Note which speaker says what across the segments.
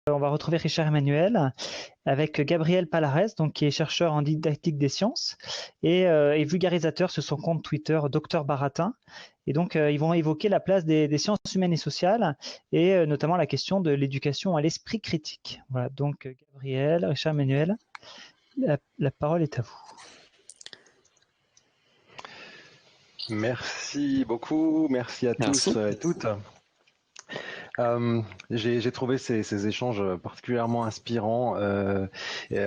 Speaker 1: On va retrouver Richard Emmanuel avec Gabriel Palares, donc qui est chercheur en didactique des sciences et vulgarisateur sur son compte Twitter Docteur Baratin. Et donc ils vont évoquer la place des sciences humaines et sociales et notamment la question de l'éducation à l'esprit critique. Voilà, donc Gabriel, Richard Emmanuel, la parole est à vous.
Speaker 2: Merci beaucoup, merci à tous et toutes. J'ai trouvé ces échanges particulièrement inspirants.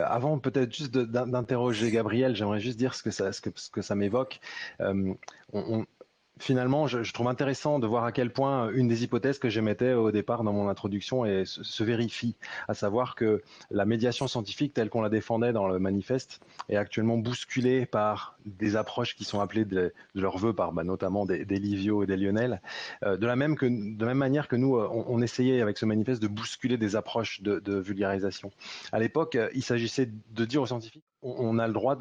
Speaker 2: Avant peut-être juste d'interroger Gabriel, j'aimerais juste dire ce que ça m'évoque. On, Finalement, je trouve intéressant de voir à quel point une des hypothèses que j'émettais au départ dans mon introduction se vérifie, à savoir que la médiation scientifique telle qu'on la défendait dans le manifeste est actuellement bousculée par des approches qui sont appelées de leur vœu par notamment des Livio et des Lionel, de la même manière que nous, on essayait avec ce manifeste de bousculer des approches de vulgarisation. À l'époque, il s'agissait de dire aux scientifiques, on a le droit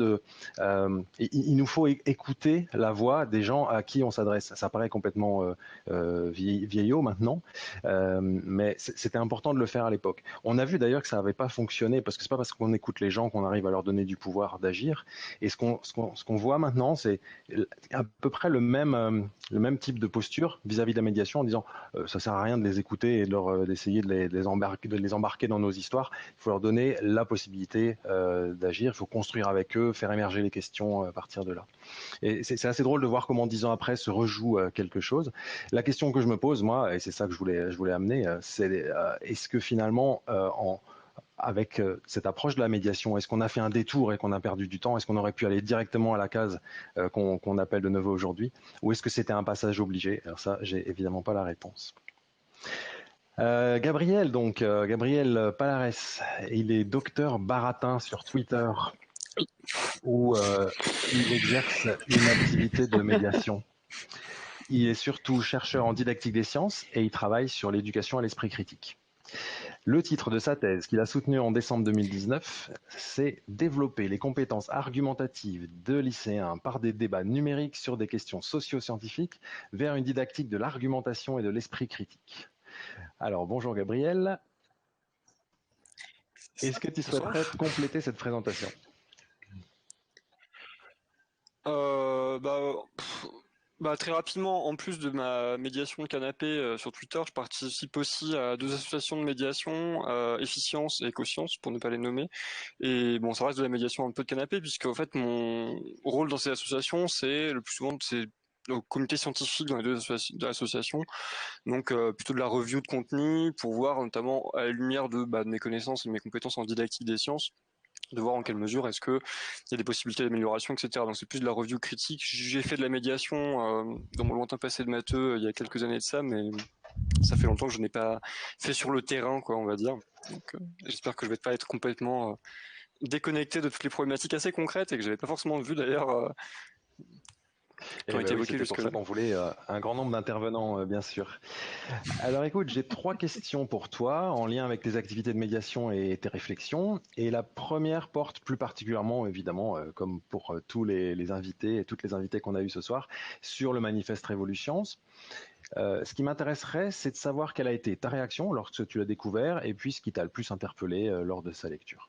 Speaker 2: il nous faut écouter la voix des gens à qui on s'adresse. Ça paraît complètement vieillot maintenant, mais c'était important de le faire à l'époque. On a vu d'ailleurs que ça n'avait pas fonctionné parce que c'est pas parce qu'on écoute les gens qu'on arrive à leur donner du pouvoir d'agir. Et ce qu'on voit maintenant, c'est à peu près le même type de posture vis-à-vis de la médiation en disant ça sert à rien de les écouter et d'essayer de les embarquer dans nos histoires. Il faut leur donner la possibilité d'agir. Il faut construire avec eux, faire émerger les questions à partir de là. Et c'est assez drôle de voir comment 10 ans après se rejoue quelque chose. La question que je me pose, moi, et c'est ça que je voulais amener, c'est est-ce que finalement, avec cette approche de la médiation, est-ce qu'on a fait un détour et qu'on a perdu du temps? Est-ce qu'on aurait pu aller directement à la case qu'on appelle de nouveau aujourd'hui? Ou est-ce que c'était un passage obligé? Alors ça, j'ai évidemment pas la réponse. Gabriel Palares, il est docteur Baratin sur Twitter où il exerce une activité de médiation. Il est surtout chercheur en didactique des sciences et il travaille sur l'éducation à l'esprit critique. Le titre de sa thèse qu'il a soutenue en décembre 2019, c'est Développer les compétences argumentatives de lycéens par des débats numériques sur des questions socio-scientifiques vers une didactique de l'argumentation et de l'esprit critique. Alors bonjour Gabriel, est-ce que tu souhaiterais compléter cette présentation?
Speaker 3: Euh, bah, Très rapidement, en plus de ma médiation de canapé sur Twitter, je participe aussi à deux associations de médiation, Efficience et Écoscience, pour ne pas les nommer. Et bon, ça reste de la médiation un peu de canapé, puisque en fait, mon rôle dans ces associations, c'est le plus souvent, c'est au comité scientifique dans les deux associations, donc plutôt de la review de contenu pour voir notamment à la lumière de mes connaissances et de mes compétences en didactique des sciences, de voir en quelle mesure est-ce que il y a des possibilités d'amélioration, etc. Donc c'est plus de la review critique. J'ai fait de la médiation dans mon lointain passé de matheux il y a quelques années de ça, mais ça fait longtemps que je n'ai pas fait sur le terrain, quoi, on va dire. Donc j'espère que je vais pas être complètement déconnecté de toutes les problématiques assez concrètes et que j'avais pas forcément vu d'ailleurs qui ont été
Speaker 2: Oui,
Speaker 3: évoquées
Speaker 2: c'était pour
Speaker 3: jusque-là.
Speaker 2: ça qu'on voulait un grand nombre d'intervenants, bien sûr. Alors écoute, j'ai 3 questions pour toi en lien avec tes activités de médiation et tes réflexions. Et la première porte plus particulièrement, évidemment, comme pour tous les invités et toutes les invités qu'on a eues ce soir, sur le manifeste Révolutions. Ce qui m'intéresserait, c'est de savoir quelle a été ta réaction lorsque tu l'as découvert et puis ce qui t'a le plus interpellé lors de sa lecture.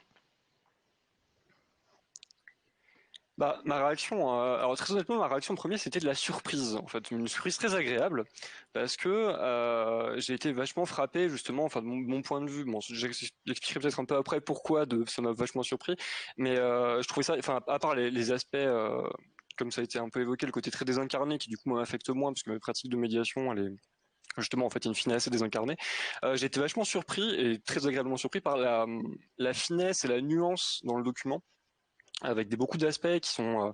Speaker 3: Ma réaction, alors très honnêtement, ma réaction première, c'était de la surprise, en fait, une surprise très agréable, parce que j'ai été vachement frappé, justement, enfin, de mon point de vue. Bon, j'expliquerai peut-être un peu après pourquoi ça m'a vachement surpris, mais je trouvais ça, enfin, à part les aspects, comme ça a été un peu évoqué, le côté très désincarné, qui du coup m'affecte moins, parce que ma pratique de médiation, elle est justement en fait in fine assez désincarnée. J'ai été vachement surpris et très agréablement surpris par la finesse et la nuance dans le document, avec beaucoup d'aspects qui sont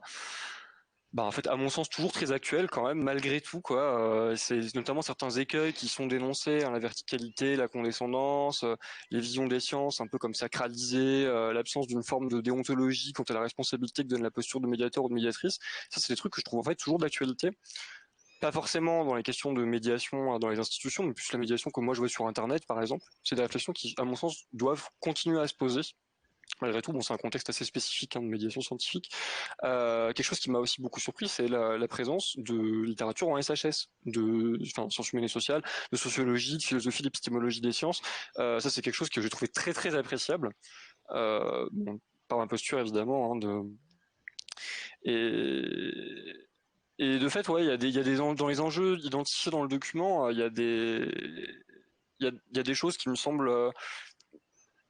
Speaker 3: en fait, à mon sens, toujours très actuels quand même, malgré tout, quoi. C'est notamment certains écueils qui sont dénoncés, hein, la verticalité, la condescendance, les visions des sciences, un peu comme sacralisées, l'absence d'une forme de déontologie quant à la responsabilité que donne la posture de médiateur ou de médiatrice. Ça, c'est des trucs que je trouve en fait toujours d'actualité. Pas forcément dans les questions de médiation dans les institutions, mais plus la médiation que moi je vois sur Internet, par exemple. C'est des réflexions qui, à mon sens, doivent continuer à se poser Malgré tout, bon, c'est un contexte assez spécifique de médiation scientifique. Quelque chose qui m'a aussi beaucoup surpris, c'est la présence de littérature en SHS, enfin, sciences humaines et sociales, de sociologie, de philosophie, d'épistémologie des sciences. Ça, c'est quelque chose que j'ai trouvé très très appréciable. Bon, par ma posture évidemment, et et de fait, ouais, il y a dans les enjeux identifiés dans le document, il y a des choses qui me semblent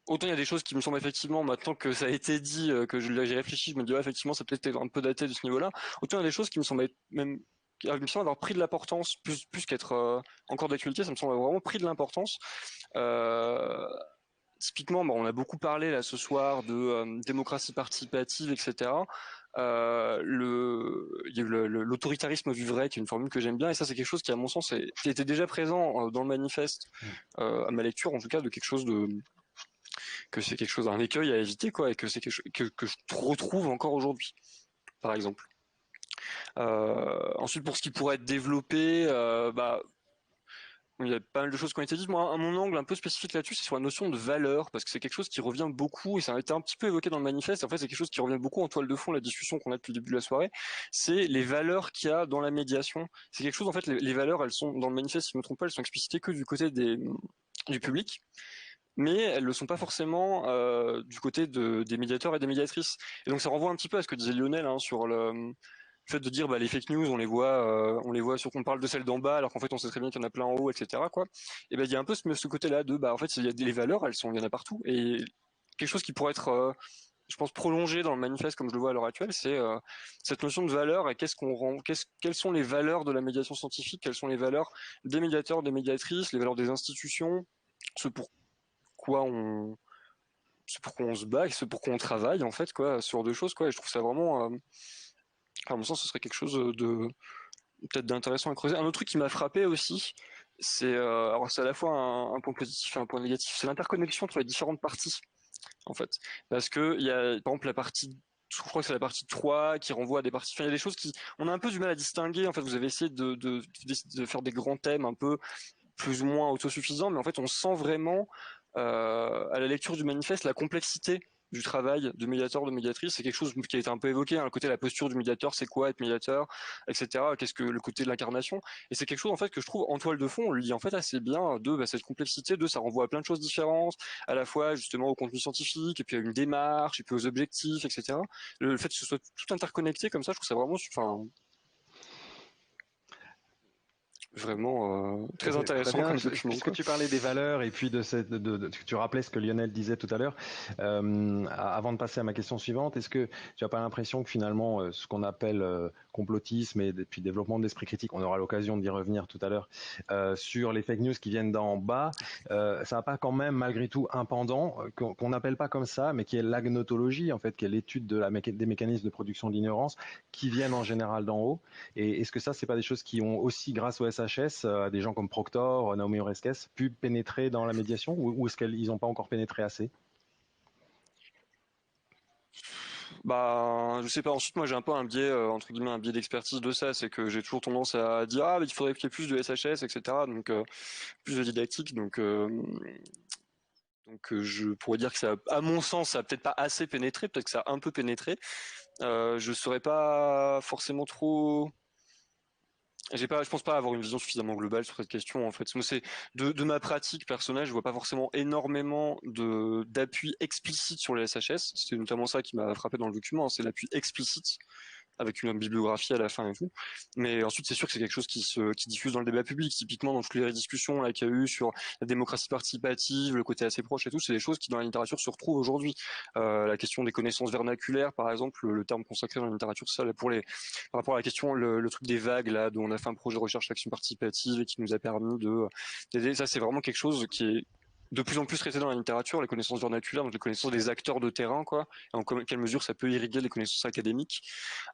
Speaker 3: autant il y a des choses qui me semblent effectivement, maintenant que ça a été dit, que j'ai réfléchi, je me dis ouais, effectivement, ça peut-être un peu daté de ce niveau-là. Autant il y a des choses qui me semblent être même, qui me semblent avoir pris de l'importance, plus qu'être encore d'actualité, ça me semble avoir vraiment pris de l'importance. Euh, Typiquement, bon, on a beaucoup parlé là ce soir de démocratie participative, etc. Il y a eu l'autoritarisme vu vrai, qui est une formule que j'aime bien, et ça c'est quelque chose qui, à mon sens, était déjà présent dans le manifeste, à ma lecture en tout cas, de quelque chose que c'est quelque chose, un écueil à éviter, quoi, et que c'est quelque chose que je retrouve encore aujourd'hui, par exemple. Ensuite, pour ce qui pourrait être développé, il y a pas mal de choses qui ont été dites. Moi, à mon angle un peu spécifique là-dessus, c'est sur la notion de valeur, parce que c'est quelque chose qui revient beaucoup, et ça a été un petit peu évoqué dans le manifeste. En fait, c'est quelque chose qui revient beaucoup en toile de fond, la discussion qu'on a depuis le début de la soirée. C'est les valeurs qu'il y a dans la médiation. C'est quelque chose, en fait, les valeurs, elles sont, dans le manifeste, si je ne me trompe pas, elles sont explicitées que du côté du public, mais elles ne le sont pas forcément du côté des médiateurs et des médiatrices. Et donc ça renvoie un petit peu à ce que disait Lionel sur le fait de dire les fake news, on les voit sur qu'on parle de celles d'en bas, alors qu'en fait on sait très bien qu'il y en a plein en haut, etc. quoi. Et ben il y a un peu ce côté-là de en fait il y a les valeurs, il y en a partout. Et quelque chose qui pourrait être je pense prolongé dans le manifeste comme je le vois à l'heure actuelle, c'est cette notion de valeur et quelles sont les valeurs de la médiation scientifique, quelles sont les valeurs des médiateurs, des médiatrices, les valeurs des institutions, ce pourquoi on c'est pourquoi on se bat et c'est pourquoi on travaille en fait quoi, ce genre de choses quoi. Et je trouve ça vraiment à mon sens ce serait quelque chose de peut-être d'intéressant à creuser. Un autre truc qui m'a frappé aussi, c'est alors c'est à la fois un point positif et un point négatif, c'est l'interconnexion entre les différentes parties en fait. Parce que il y a par exemple la partie, je crois que c'est la partie 3 qui renvoie à des parties, enfin il y a des choses qui on a un peu du mal à distinguer en fait. Vous avez essayé de faire des grands thèmes un peu plus ou moins autosuffisants, mais en fait on sent vraiment à la lecture du manifeste la complexité du travail de médiateur, de médiatrice. C'est quelque chose qui a été un peu évoqué, le côté de la posture du médiateur, c'est quoi être médiateur, etc. Qu'est-ce que le côté de l'incarnation. Et c'est quelque chose en fait que je trouve en toile de fond, on le lit en fait assez bien, cette complexité, ça renvoie à plein de choses différentes, à la fois justement au contenu scientifique, et puis à une démarche, et puis aux objectifs, etc. Le fait que ce soit tout interconnecté comme ça, je trouve ça vraiment, vraiment très
Speaker 2: Très
Speaker 3: intéressant
Speaker 2: bien.
Speaker 3: comme document,
Speaker 2: Puisque
Speaker 3: quoi.
Speaker 2: tu parlais des valeurs et puis tu rappelais ce que Lionel disait tout à l'heure, avant de passer à ma question suivante, est-ce que tu n'as pas l'impression que finalement ce qu'on appelle complotisme et puis développement de l'esprit critique, on aura l'occasion d'y revenir tout à l'heure, sur les fake news qui viennent d'en bas, ça n'a pas quand même malgré tout un pendant qu'on n'appelle pas comme ça, mais qui est l'agnotologie en fait, qui est l'étude des mécanismes de production de l'ignorance qui viennent en général d'en haut. Et est-ce que ça, c'est pas des choses qui ont aussi, grâce au SHS, des gens comme Proctor, Naomi Oreskes, pu pénétrer dans la médiation, ou est-ce qu'ils n'ont pas encore pénétré assez?
Speaker 3: Je sais pas. Ensuite, moi, j'ai un peu un biais, entre guillemets, un biais d'expertise de ça. C'est que j'ai toujours tendance à dire, mais il faudrait qu'il y ait plus de SHS, etc. Donc, plus de didactique. Donc, je pourrais dire que ça, à mon sens, ça a peut-être pas assez pénétré. Peut-être que ça a un peu pénétré. Je saurais pas forcément trop. Je pense pas avoir une vision suffisamment globale sur cette question en fait. Moi, c'est de ma pratique personnelle, je vois pas forcément énormément d'appui explicite sur les SHS. C'est notamment ça qui m'a frappé dans le document, c'est l'appui explicite avec une bibliographie à la fin et tout. Mais ensuite, c'est sûr que c'est quelque chose qui diffuse dans le débat public. Typiquement, dans toutes les discussions là qu'il y a eu sur la démocratie participative, le côté assez proche et tout, c'est des choses qui dans la littérature se retrouvent aujourd'hui. La question des connaissances vernaculaires, par exemple, le terme consacré dans la littérature, ça, là, par rapport à la question, le truc des vagues, là, dont on a fait un projet de recherche action participative et qui nous a permis d'aider. Ça, c'est vraiment quelque chose qui est de plus en plus traité dans la littérature, les connaissances vernaculaires, donc les connaissances des acteurs de terrain, quoi, et en quelle mesure ça peut irriguer les connaissances académiques.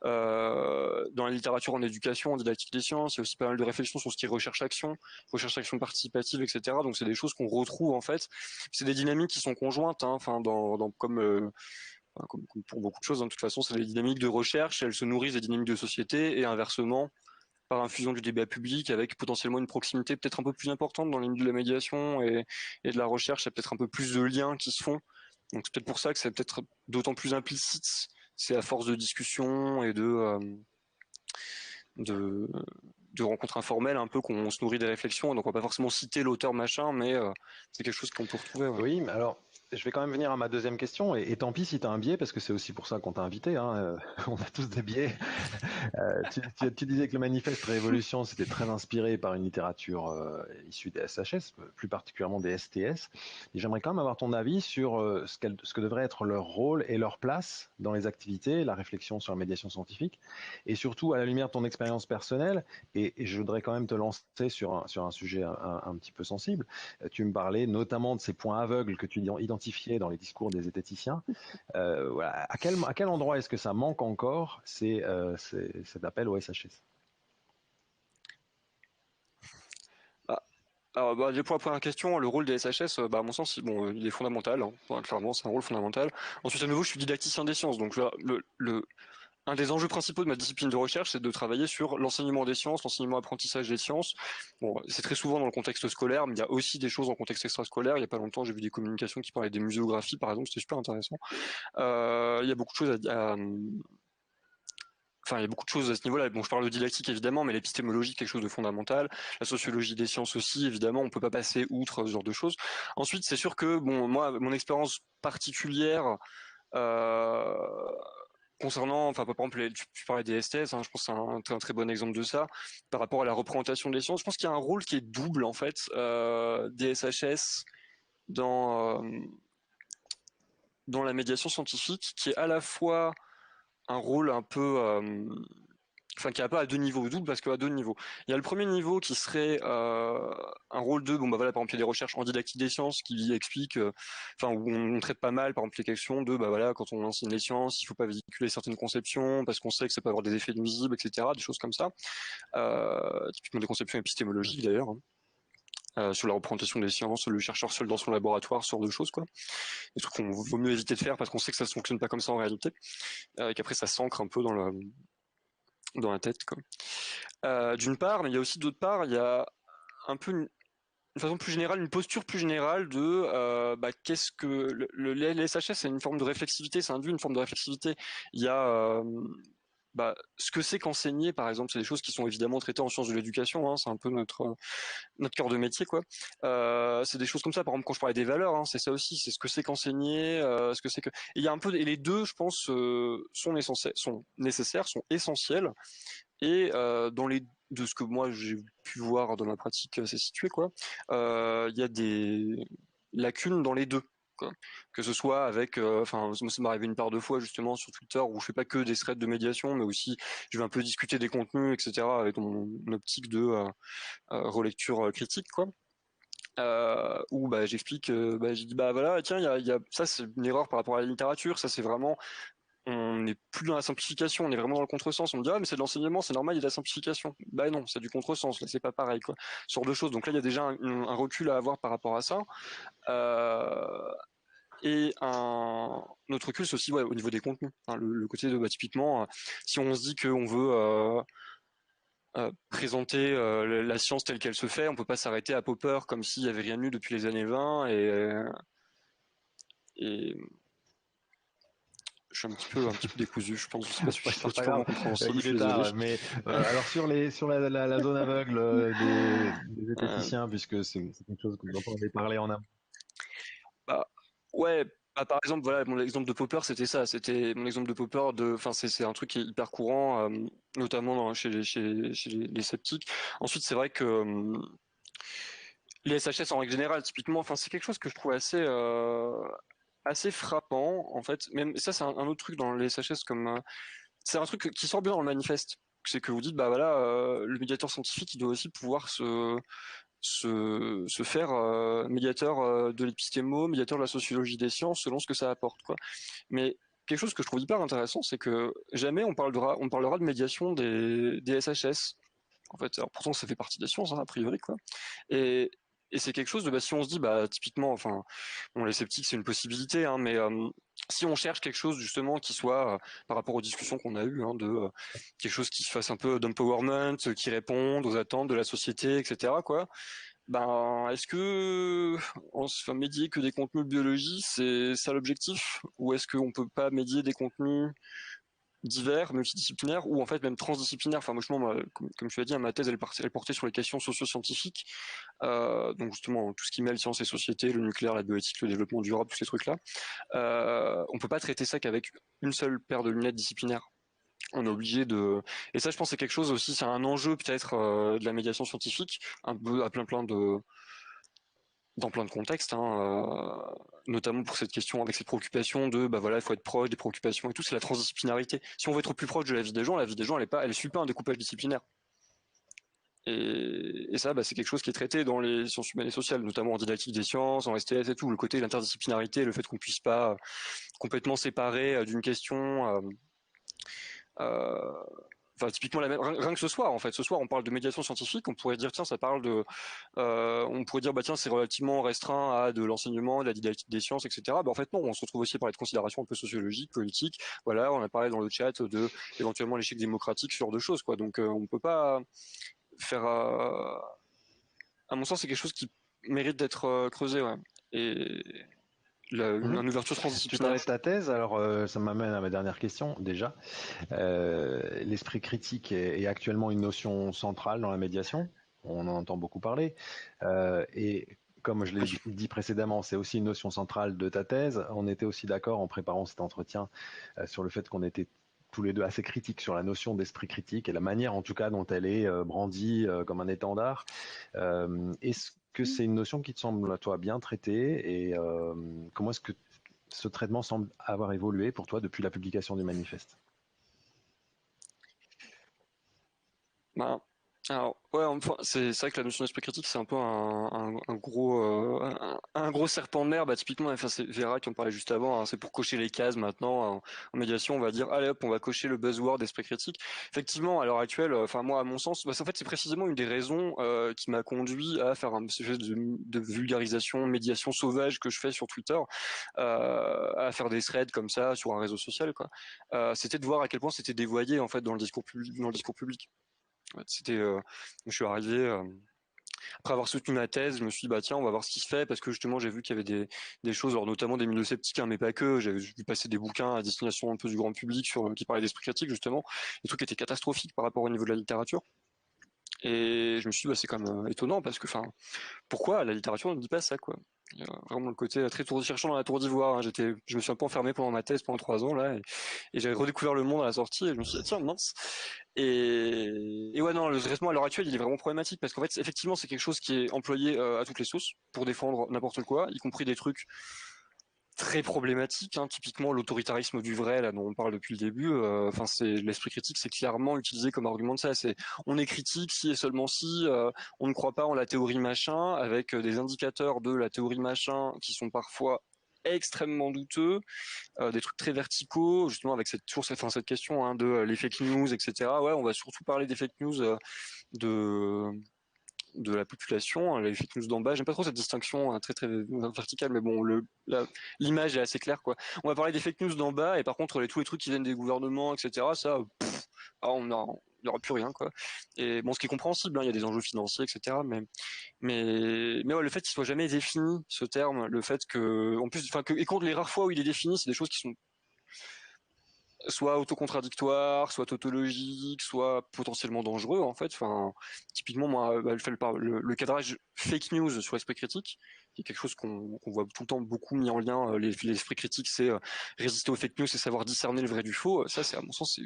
Speaker 3: Dans la littérature en éducation, en didactique des sciences, il y a aussi pas mal de réflexions sur ce qui est recherche-action participative, etc. Donc c'est des choses qu'on retrouve en fait. C'est des dynamiques qui sont conjointes, enfin comme pour beaucoup de choses. De toute façon, c'est des dynamiques de recherche, elles se nourrissent des dynamiques de société et inversement par infusion du débat public avec potentiellement une proximité peut-être un peu plus importante dans les milieux de la médiation et de la recherche, il y a peut-être un peu plus de liens qui se font Donc c'est peut-être pour ça que c'est peut-être d'autant plus implicite. C'est à force de discussion et de, de rencontres informelles un peu qu'on se nourrit des réflexions. Donc on va pas forcément citer l'auteur machin, mais c'est quelque chose qu'on peut retrouver. Ouais.
Speaker 2: Oui, mais alors, je vais quand même venir à ma deuxième question, et tant pis si tu as un biais, parce que c'est aussi pour ça qu'on t'a invité, hein, on a tous des biais. Tu disais que le manifeste Révolution, c'était très inspiré par une littérature issue des SHS, plus particulièrement des STS. Et j'aimerais quand même avoir ton avis sur ce que devrait être leur rôle et leur place dans les activités, la réflexion sur la médiation scientifique, et surtout à la lumière de ton expérience personnelle. Et je voudrais quand même te lancer sur un sujet un petit peu sensible. Tu me parlais notamment de ces points aveugles que tu identifiais dans les discours des zététiciens. Voilà. À quel endroit est-ce que ça manque encore, cet appel au SHS?
Speaker 3: Ah, alors, bah, pour la première question, le rôle des SHS, bah, à mon sens, bon, il est fondamental. Hein. Enfin, clairement, c'est un rôle fondamental. Ensuite, à nouveau, je suis didacticien des sciences, donc un des enjeux principaux de ma discipline de recherche, c'est de travailler sur l'enseignement des sciences, l'enseignement apprentissage des sciences. Bon, c'est très souvent dans le contexte scolaire, mais il y a aussi des choses en contexte extrascolaire. Il y a pas longtemps, j'ai vu des communications qui parlaient des muséographies, par exemple, c'était super intéressant. Il y a beaucoup de choses Enfin, il y a beaucoup de choses à ce niveau-là. Bon, je parle de didactique évidemment, mais l'épistémologie, quelque chose de fondamental. La sociologie des sciences aussi, évidemment, on peut pas passer outre ce genre de choses. Ensuite, c'est sûr que, bon, moi, mon expérience particulière, euh, concernant, enfin, par exemple, tu parlais des STS, hein, je pense que c'est un très bon exemple de ça, par rapport à la représentation des sciences. Je pense qu'il y a un rôle qui est double, en fait, des SHS dans, dans la médiation scientifique, qui est à la fois un rôle un peu, enfin qui a pas à deux niveaux, double parce qu'à deux niveaux. Il y a le premier niveau qui serait un rôle de, bon bah voilà, par exemple il y a des recherches en didactique des sciences qui expliquent, enfin où on traite pas mal par exemple les questions de, bah voilà, quand on enseigne les sciences, il faut pas véhiculer certaines conceptions parce qu'on sait que ça peut avoir des effets nuisibles, etc., des choses comme ça. Typiquement des conceptions épistémologiques d'ailleurs. Hein. Sur la représentation des sciences, le chercheur seul dans son laboratoire, ce genre de choses quoi. Des trucs qu'on vaut mieux éviter de faire parce qu'on sait que ça ne fonctionne pas comme ça en réalité, et qu'après ça s'ancre un peu dans la tête quoi. D'une part, mais il y a aussi d'autre part, il y a un peu une façon plus générale, une posture plus générale de bah, qu'est-ce que les SHS, c'est une forme de réflexivité, ça induit une forme de réflexivité. Il y a bah, ce que c'est qu'enseigner, par exemple, c'est des choses qui sont évidemment traitées en sciences de l'éducation, hein, c'est un peu notre cœur de métier, quoi. C'est des choses comme ça, par exemple, quand je parlais des valeurs, hein, c'est ça aussi, c'est ce que c'est qu'enseigner, ce que c'est que. Et il y a un peu, et les deux, je pense, sont nécessaires, sont essentiels. Et de ce que moi j'ai pu voir dans ma pratique, c'est situé quoi. Il y a des lacunes dans les deux. Quoi. Que ce soit avec, enfin, moi ça m'est arrivé une part de fois justement sur Twitter où je fais pas que des threads de médiation, mais aussi je vais un peu discuter des contenus, etc. avec mon optique de relecture critique, quoi. Où bah j'explique, bah j'ai dit bah voilà tiens il y a ça c'est une erreur par rapport à la littérature, ça c'est vraiment on n'est plus dans la simplification, on est vraiment dans le contresens. On me dit ah mais c'est de l'enseignement, c'est normal, il y a de la simplification. Bah non, c'est du contresens, là c'est pas pareil quoi. Ce genre de choses. Donc là il y a déjà un recul à avoir par rapport à ça. Euh, et un autre recul c'est aussi ouais, au niveau des contenus. Hein, le côté de bah, typiquement si on se dit qu'on veut présenter la science telle qu'elle se fait, on peut pas s'arrêter à Popper comme s'il y avait rien eu depuis les années 20 et je suis un petit peu décousu, je pense. Je sais pas si je
Speaker 2: Ouais,
Speaker 3: suis
Speaker 2: c'est pas
Speaker 3: particulièrement
Speaker 2: grave,
Speaker 3: compréhensible, je
Speaker 2: il
Speaker 3: suis
Speaker 2: est
Speaker 3: désolé.
Speaker 2: tard, mais alors sur la zone aveugle des
Speaker 3: Euh,
Speaker 2: zététiciens, puisque c'est quelque chose dont on avait parlé en amont.
Speaker 3: Bah, ouais, bah, par exemple, voilà, mon exemple de Popper, c'était ça. C'était mon exemple de Popper enfin, c'est un truc qui est hyper courant, notamment chez les sceptiques. Ensuite, c'est vrai que les SHS en règle générale, typiquement, enfin, c'est quelque chose que je trouve assez frappant, en fait. Même ça, c'est un autre truc dans les SHS comme, c'est un truc qui sort bien dans le manifeste. C'est que vous dites, bah voilà, le médiateur scientifique, il doit aussi pouvoir se faire médiateur de l'épistémo, médiateur de la sociologie des sciences, selon ce que ça apporte, quoi. Mais quelque chose que je trouve hyper intéressant, c'est que jamais on parlera de médiation des SHS. En fait, alors pourtant ça fait partie des sciences, hein, a priori, quoi. Et, et c'est quelque chose de, bah, si on se dit, bah, typiquement, enfin, bon, les sceptiques, c'est une possibilité, hein, mais si on cherche quelque chose, justement, qui soit, par rapport aux discussions qu'on a eues, hein, de quelque chose qui fasse un peu d'empowerment, qui réponde aux attentes de la société, etc., quoi, est-ce que médier que des contenus de biologie, c'est ça l'objectif? Ou est-ce qu'on peut pas médier des contenus divers, multidisciplinaires, ou en fait même transdisciplinaires? Enfin, moi, comme tu as dit, ma thèse, elle portait sur les questions socio-scientifiques. Donc justement, tout ce qui mêle sciences et société, le nucléaire, la bioéthique, le développement durable, tous ces trucs-là. On peut pas traiter ça qu'avec une seule paire de lunettes disciplinaires. On est obligé de, et ça, je pense, c'est quelque chose aussi, c'est un enjeu peut-être de la médiation scientifique, un peu à dans plein de contextes, notamment pour cette question avec cette préoccupation de, bah voilà, il faut être proche des préoccupations et tout, c'est la transdisciplinarité. Si on veut être plus proche de la vie des gens, elle suit pas un découpage disciplinaire. Et ça, c'est quelque chose qui est traité dans les sciences humaines et sociales, notamment en didactique des sciences, en STS et tout, le côté de l'interdisciplinarité, le fait qu'on puisse pas complètement séparer d'une question. Euh, typiquement, rien que ce soir, en fait. Ce soir, on parle de médiation scientifique. On pourrait dire, tiens, ça parle de. On pourrait dire, bah tiens, c'est relativement restreint à de l'enseignement, de la didactique des sciences, etc. En fait, non, on se retrouve aussi à parler de considérations un peu sociologiques, politiques. Voilà, on a parlé dans le chat de éventuellement l'échec démocratique, ce genre de choses, quoi. Donc, on peut pas faire. À mon sens, c'est quelque chose qui mérite d'être creusé, ouais. Et
Speaker 2: Mhm.
Speaker 3: une ouverture
Speaker 2: Tu
Speaker 3: transdisciplinaire.
Speaker 2: parlais de ta thèse, alors ça m'amène à ma dernière question déjà. L'esprit critique est actuellement une notion centrale dans la médiation. On en entend beaucoup parler. Et comme je l'ai
Speaker 3: Oui.
Speaker 2: dit précédemment, c'est aussi une notion centrale de ta thèse. On était aussi d'accord en préparant cet entretien sur le fait qu'on était tous les deux assez critiques sur la notion d'esprit critique et la manière en tout cas dont elle est brandie comme un étendard. Est-ce que c'est une notion qui te semble à toi bien traitée et comment est-ce que ce traitement semble avoir évolué pour toi depuis la publication du manifeste?
Speaker 3: Bah, alors, ouais, enfin, c'est vrai que la notion d'esprit critique, c'est un peu un gros, un gros serpent de mer. Typiquement, enfin, c'est Vera qui en parlait juste avant, c'est pour cocher les cases maintenant. En médiation, on va dire, allez hop, on va cocher le buzzword d'esprit critique. Effectivement, à l'heure actuelle, enfin, moi, à mon sens, en fait, c'est précisément une des raisons qui m'a conduit à faire un sujet de vulgarisation, médiation sauvage que je fais sur Twitter, à faire des threads comme ça sur un réseau social, quoi. C'était de voir à quel point c'était dévoyé, en fait, dans le discours public. Ouais, je suis arrivé après avoir soutenu ma thèse, je me suis dit bah tiens, on va voir ce qui se fait parce que justement j'ai vu qu'il y avait des choses, alors notamment des milieux sceptiques, mais pas que. J'avais vu passer des bouquins à destination un peu du grand public qui parlaient d'esprit critique justement, des trucs qui étaient catastrophiques par rapport au niveau de la littérature. Et je me suis dit bah c'est quand même étonnant parce que enfin pourquoi la littérature ne dit pas ça quoi. Il y a vraiment le côté très tour cherchant dans la tour d'ivoire. Je me suis un peu enfermé pendant ma thèse pendant 3 ans là, et j'avais redécouvert le monde à la sortie et je me suis dit tiens mince. Et ouais non, le traitement à l'heure actuelle il est vraiment problématique parce qu'en fait effectivement c'est quelque chose qui est employé à toutes les sauces pour défendre n'importe quoi, y compris des trucs très problématique, typiquement l'autoritarisme du vrai, là dont on parle depuis le début. Enfin, c'est l'esprit critique, c'est clairement utilisé comme argument de ça. C'est on est critique si et seulement si on ne croit pas en la théorie machin, avec des indicateurs de la théorie machin qui sont parfois extrêmement douteux, des trucs très verticaux, justement avec cette source, enfin cette question de les fake news, etc. Ouais, on va surtout parler des fake news de la population, les fake news d'en bas. J'aime pas trop cette distinction très très verticale, mais bon, l'image est assez claire quoi. On va parler des fake news d'en bas et par contre tous les trucs qui viennent des gouvernements, etc. Ça, il y aura plus rien quoi. Et bon, ce qui est compréhensible, il y a des enjeux financiers, etc. Mais ouais, le fait qu'il soit jamais défini ce terme, le fait que, en plus, enfin, et quand les rares fois où il est défini, c'est des choses qui sont soit autocontradictoire, soit tautologique, soit potentiellement dangereux en fait. Enfin, typiquement moi, le cadrage fake news sur l'esprit critique, qui est quelque chose qu'on voit tout le temps beaucoup mis en lien. L'esprit critique, c'est résister aux fake news, c'est savoir discerner le vrai du faux. Ça, c'est à mon sens,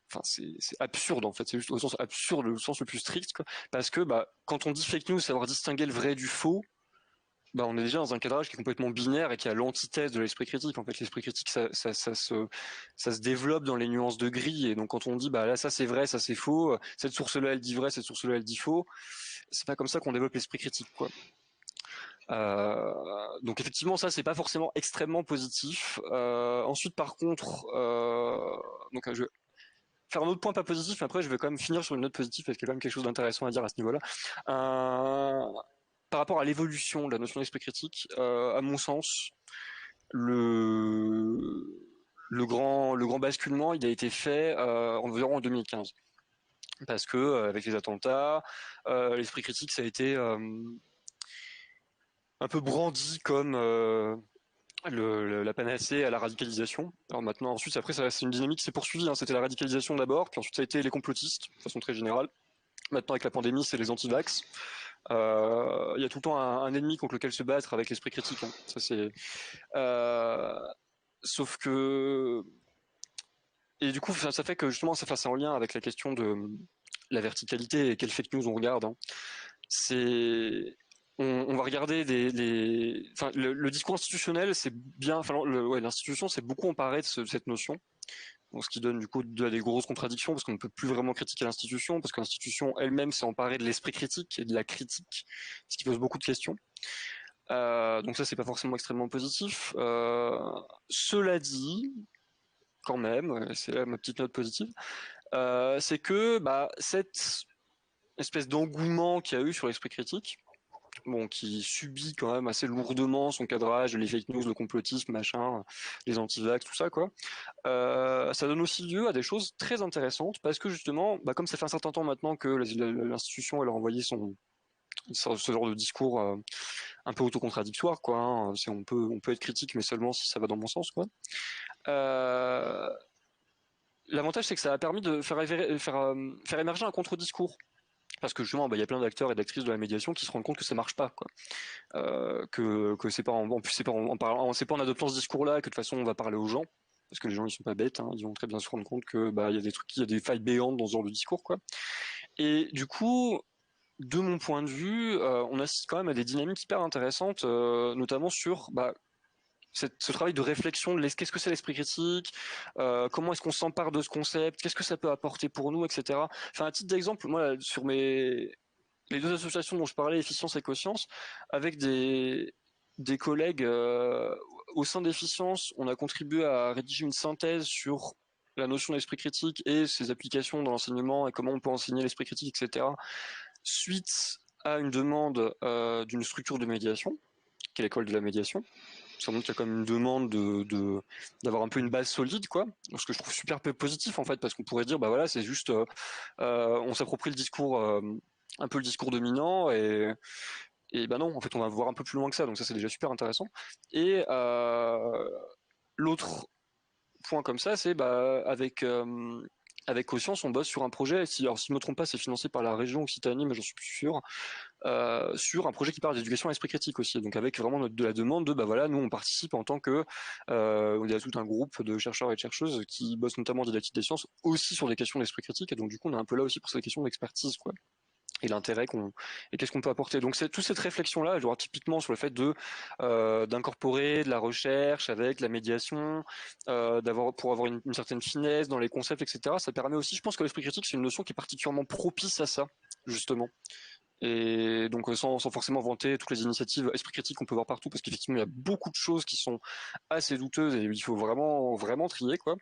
Speaker 3: enfin, c'est absurde en fait. C'est juste au sens absurde, au sens le plus strict, quoi. Parce que quand on dit fake news, savoir distinguer le vrai du faux, on est déjà dans un cadrage qui est complètement binaire et qui est à l'antithèse de l'esprit critique. En fait, l'esprit critique, ça se développe dans les nuances de gris. Et donc, quand on dit, là, ça c'est vrai, ça c'est faux, cette source-là, elle dit vrai, cette source-là, elle dit faux, c'est pas comme ça qu'on développe l'esprit critique, quoi. Donc, effectivement, ça, c'est pas forcément extrêmement positif. Ensuite, par contre, je vais faire un autre point pas positif, mais après, je vais quand même finir sur une note positive parce qu'il y a quand même quelque chose d'intéressant à dire à ce niveau-là. Par rapport à l'évolution de la notion d'esprit critique, à mon sens, le grand basculement, il a été fait environ en 2015. parce que avec les attentats, l'esprit critique ça a été un peu brandi comme la panacée à la radicalisation. Alors maintenant, ensuite, après, c'est une dynamique qui s'est poursuivie. Hein. C'était la radicalisation d'abord, puis ensuite ça a été les complotistes, de façon très générale. Maintenant, avec la pandémie, c'est les anti-vax. Il y a tout le temps un ennemi contre lequel se battre avec l'esprit critique. Hein. Ça, c'est. Sauf que. Et du coup, ça fait que justement, c'est en lien avec la question de la verticalité et quelle fake news on regarde. Hein. C'est on va regarder enfin, le discours institutionnel, c'est bien, enfin, l'institution s'est beaucoup emparée de cette notion, donc, ce qui donne du coup des grosses contradictions parce qu'on ne peut plus vraiment critiquer l'institution parce que l'institution elle-même s'est emparée de l'esprit critique et de la critique, ce qui pose beaucoup de questions. Donc ça, c'est pas forcément extrêmement positif. Cela dit, quand même, c'est là ma petite note positive, c'est que cette espèce d'engouement qu'il y a eu sur l'esprit critique, bon, qui subit quand même assez lourdement son cadrage, les fake news, le complotisme, machin, les anti-vax, tout ça, quoi. Ça donne aussi lieu à des choses très intéressantes parce que justement, comme ça fait un certain temps maintenant que l'institution elle a envoyé ce genre de discours un peu autocontradictoire, quoi. Hein. On peut être critique, mais seulement si ça va dans mon sens, quoi. L'avantage, c'est que ça a permis de faire émerger un contre-discours. Parce que justement, il y a plein d'acteurs et d'actrices de la médiation qui se rendent compte que ça marche pas, quoi. Que c'est pas en plus c'est pas en parlant, c'est pas en adoptant ce discours-là que de toute façon on va parler aux gens, parce que les gens ils sont pas bêtes, hein, ils vont très bien se rendre compte que il y a des trucs, il y a des failles béantes dans ce genre de discours, quoi. Et du coup, de mon point de vue, on assiste quand même à des dynamiques hyper intéressantes, notamment sur ce travail de réflexion de qu'est-ce que c'est l'esprit critique, comment est-ce qu'on s'empare de ce concept, qu'est-ce que ça peut apporter pour nous, etc. Enfin, à titre d'exemple, moi, sur les deux associations dont je parlais, Efficience et Conscience, avec des collègues au sein d'Efficience, on a contribué à rédiger une synthèse sur la notion d'esprit critique et ses applications dans l'enseignement et comment on peut enseigner l'esprit critique, etc. Suite à une demande d'une structure de médiation, qui est l'école de la médiation. Ça montre qu'il y a quand même une demande d'avoir un peu une base solide, quoi. Ce que je trouve super positif, en fait, parce qu'on pourrait dire, voilà, c'est juste, on s'approprie le discours, un peu le discours dominant, et non, en fait, on va voir un peu plus loin que ça, donc ça, c'est déjà super intéressant. Et l'autre point comme ça, c'est avec Conscience, on bosse sur un projet. Alors, si je ne me trompe pas, c'est financé par la région Occitanie, mais j'en suis plus sûr. Sur un projet qui parle d'éducation à l'esprit critique aussi. Donc avec vraiment de la demande de voilà, nous on participe en tant que il y a tout un groupe de chercheurs et de chercheuses qui bossent notamment en didactique des sciences aussi sur des questions d'esprit critique. Et donc du coup on est un peu là aussi pour ces questions d'expertise, quoi. Et l'intérêt et qu'est-ce qu'on peut apporter. Donc c'est toute cette réflexion là, genre typiquement sur le fait d'incorporer de la recherche avec la médiation, pour avoir une certaine finesse dans les concepts, etc. Ça permet aussi, je pense que l'esprit critique c'est une notion qui est particulièrement propice à ça, justement. Et donc sans forcément vanter toutes les initiatives esprit critique qu'on peut voir partout, parce qu'effectivement il y a beaucoup de choses qui sont assez douteuses et il faut vraiment vraiment trier, quoi.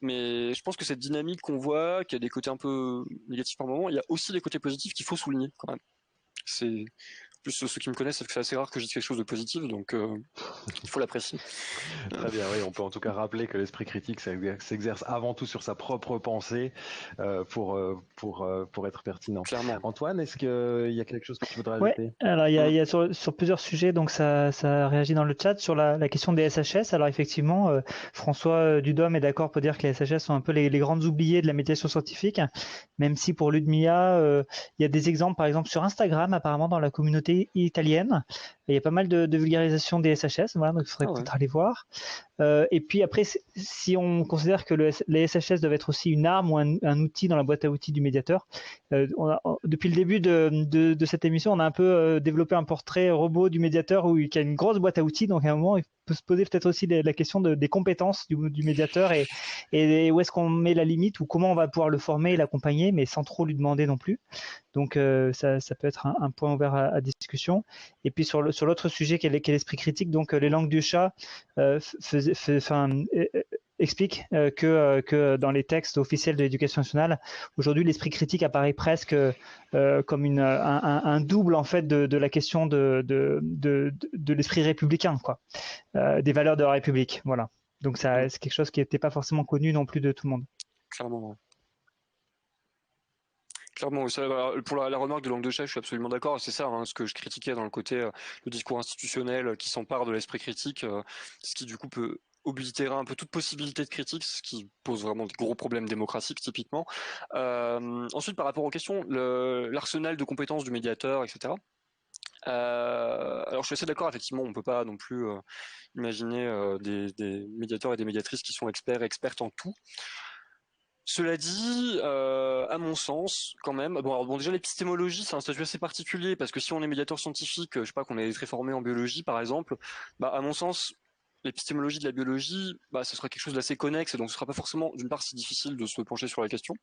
Speaker 3: Mais je pense que cette dynamique qu'on voit, qui a des côtés un peu négatifs par moment, il y a aussi des côtés positifs qu'il faut souligner quand même. C'est plus ceux qui me connaissent savent que c'est assez rare que je dise quelque chose de positif, donc il faut l'apprécier.
Speaker 2: Très bien, oui, on peut en tout cas rappeler que l'esprit critique s'exerce avant tout sur sa propre pensée pour être pertinent.
Speaker 3: Clairement.
Speaker 2: Antoine, est-ce qu'il y a quelque chose que tu voudrais
Speaker 1: Ouais,
Speaker 2: ajouter?
Speaker 1: alors il y a sur plusieurs sujets, donc ça réagit dans le chat sur la question des SHS. Alors effectivement, François Dudhomme est d'accord pour dire que les SHS sont un peu les grandes oubliées de la médiation scientifique, même si pour Ludmilla, il y a des exemples, par exemple sur Instagram, apparemment dans la communauté italienne, il y a pas mal de vulgarisation des SHS, voilà, donc il faudrait peut-être aller voir. Et puis après, si on considère que les SHS doivent être aussi une arme ou un outil dans la boîte à outils du médiateur, depuis le début de cette émission, on a un peu développé un portrait robot du médiateur qui a une grosse boîte à outils. Donc à un moment, il peut se poser peut-être aussi la question des compétences du médiateur et où est-ce qu'on met la limite ou comment on va pouvoir le former et l'accompagner, mais sans trop lui demander non plus. Donc ça peut être un point ouvert à discussion. Et puis sur l'autre sujet qui est l'esprit critique, donc les langues du chat explique que dans les textes officiels de l'éducation nationale, aujourd'hui l'esprit critique apparaît presque comme un double en fait de la question de l'esprit républicain, quoi, des valeurs de la République, voilà. Donc c'est quelque chose qui n'était pas forcément connu non plus de tout le monde.
Speaker 3: Clairement. Clairement, pour la remarque de langue de chat, je suis absolument d'accord. C'est ça, hein, ce que je critiquais dans le côté le discours institutionnel qui s'empare de l'esprit critique, ce qui du coup peut oblitérer un peu toute possibilité de critique, ce qui pose vraiment de gros problèmes démocratiques typiquement. Ensuite, par rapport aux questions, l'arsenal de compétences du médiateur, etc. Alors je suis assez d'accord, effectivement, on peut pas non plus imaginer des médiateurs et des médiatrices qui sont expertes en tout. Cela dit, à mon sens, quand même, bon, déjà l'épistémologie, c'est un statut assez particulier parce que si on est médiateur scientifique, je sais pas, qu'on est très formé en biologie, par exemple, bah, à mon sens, l'épistémologie de la biologie, bah, ce sera quelque chose d'assez connexe et donc ce sera pas forcément, d'une part, si difficile de se pencher sur la question.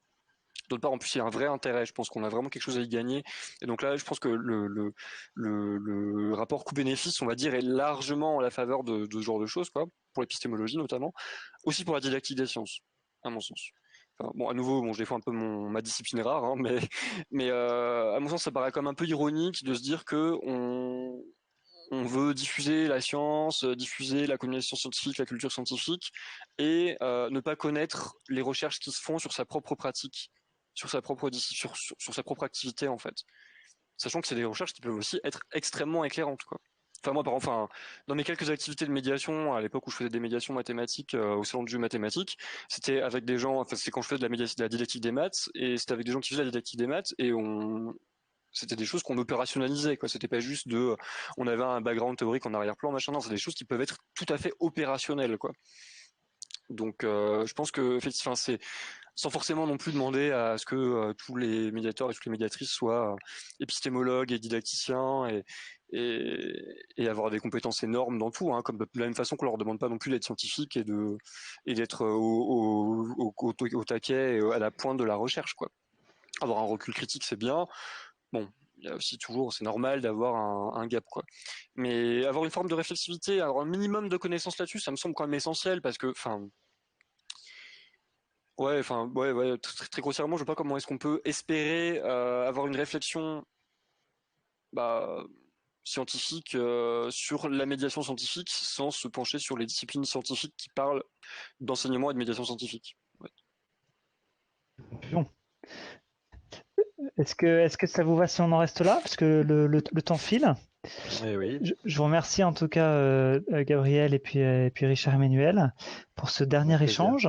Speaker 3: D'autre part, en plus, il y a un vrai intérêt. Je pense qu'on a vraiment quelque chose à y gagner. Et donc là, je pense que le rapport coût-bénéfice, on va dire, est largement en la faveur de ce genre de choses, quoi, pour l'épistémologie notamment, aussi pour la didactique des sciences, à mon sens. Enfin, bon, à nouveau, bon, je défends un peu ma discipline rare, hein, mais à mon sens, ça paraît comme un peu ironique de se dire que on veut diffuser la science, diffuser la communication scientifique, la culture scientifique, et ne pas connaître les recherches qui se font sur sa propre pratique, sur sa propre activité en fait. Sachant que c'est des recherches qui peuvent aussi être extrêmement éclairantes, quoi. Enfin moi, dans mes quelques activités de médiation, à l'époque où je faisais des médiations mathématiques au salon de jeu mathématiques, c'était avec des gens, enfin c'est quand je faisais de la didactique des maths, et c'était avec des gens qui faisaient la didactique des maths, et c'était des choses qu'on opérationnalisait, quoi. C'était pas juste on avait un background théorique en arrière-plan, machin. Non, c'est des choses qui peuvent être tout à fait opérationnelles, quoi. Donc, je pense que, enfin, c'est sans forcément non plus demander à ce que tous les médiateurs et toutes les médiatrices soient épistémologues et didacticiens et avoir des compétences énormes dans tout, hein, comme de la même façon qu'on leur demande pas non plus d'être scientifique et d'être au taquet et à la pointe de la recherche, quoi. Avoir un recul critique, c'est bien. Bon, il y a aussi toujours, c'est normal d'avoir un gap, quoi. Mais avoir une forme de réflexivité, avoir un minimum de connaissances là-dessus, ça me semble quand même essentiel parce que, enfin, ouais, très grossièrement, je sais pas comment est-ce qu'on peut espérer avoir une réflexion, bah, scientifique sur la médiation scientifique sans se pencher sur les disciplines scientifiques qui parlent d'enseignement et de médiation scientifique. Ouais.
Speaker 1: Bon. Est-ce que ça vous va si on en reste là? Parce que le temps file.
Speaker 2: Eh oui.
Speaker 1: Je vous remercie en tout cas, Gabriel et puis Richard Emmanuel pour ce dernier
Speaker 2: Avec plaisir.
Speaker 1: échange.